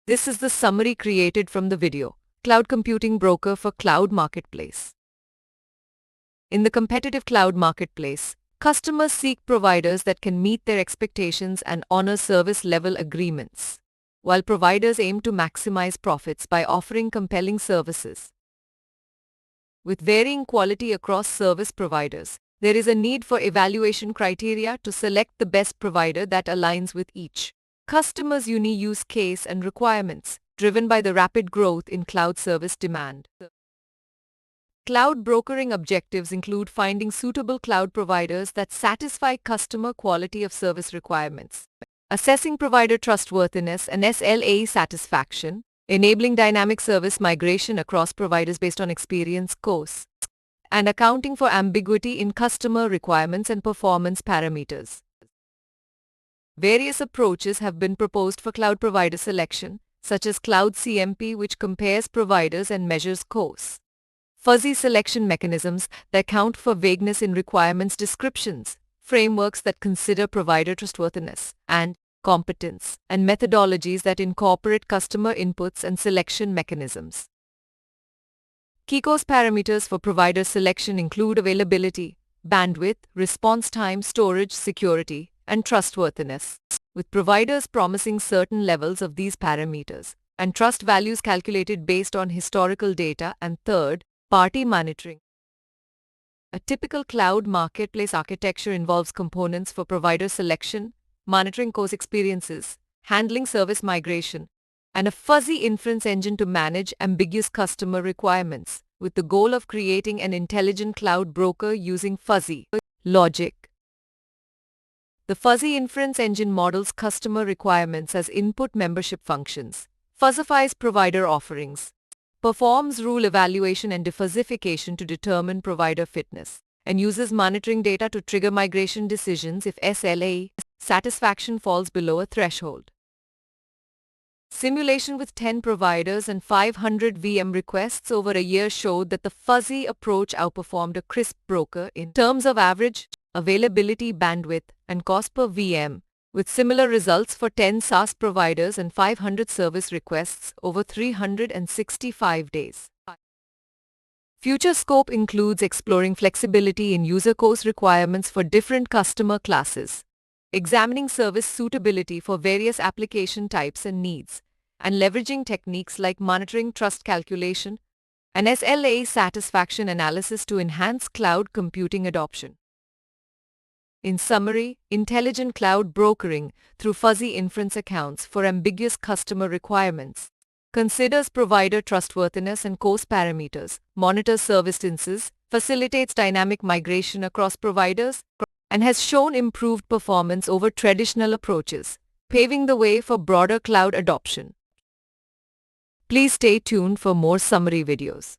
This is the summary created from the video. Cloud computing broker for cloud marketplace. In the competitive cloud marketplace, customers seek providers that can meet their expectations and honor service level agreements, while providers aim to maximize profits by offering compelling services. With varying quality across service providers, there is a need for evaluation criteria to select the best provider that aligns with each customer's unique use case and requirements, driven by the rapid growth in cloud service demand. Cloud brokering objectives include finding suitable cloud providers that satisfy customer quality of service requirements, assessing provider trustworthiness and SLA satisfaction, enabling dynamic service migration across providers based on experience course, and accounting for ambiguity in customer requirements and performance parameters. Various approaches have been proposed for cloud provider selection, such as Cloud CMP, which compares providers and measures course, fuzzy selection mechanisms that account for vagueness in requirements descriptions, frameworks that consider provider trustworthiness and competence, and methodologies that incorporate customer inputs and selection mechanisms. Key course parameters for provider selection include availability, bandwidth, response time, storage, security, and trustworthiness, with providers promising certain levels of these parameters, and trust values calculated based on historical data and third-party monitoring. A typical cloud marketplace architecture involves components for provider selection, monitoring course experiences, handling service migration, and a fuzzy inference engine to manage ambiguous customer requirements, with the goal of creating an intelligent cloud broker using fuzzy logic. The fuzzy inference engine models customer requirements as input membership functions, fuzzifies provider offerings, performs rule evaluation and defuzzification to determine provider fitness, and uses monitoring data to trigger migration decisions if SLA satisfaction falls below a threshold. Simulation with 10 providers and 500 VM requests over a year showed that the fuzzy approach outperformed a CRISP broker in terms of average availability, bandwidth, and cost per VM, with similar results for 10 SaaS providers and 500 service requests over 365 days. Future scope includes exploring flexibility in user course requirements for different customer classes, examining service suitability for various application types and needs, and leveraging techniques like monitoring trust calculation and SLA satisfaction analysis to enhance cloud computing adoption. In summary, intelligent cloud brokering through fuzzy inference accounts for ambiguous customer requirements, considers provider trustworthiness and course parameters, monitors service instances, facilitates dynamic migration across providers, and has shown improved performance over traditional approaches, paving the way for broader cloud adoption. Please stay tuned for more summary videos.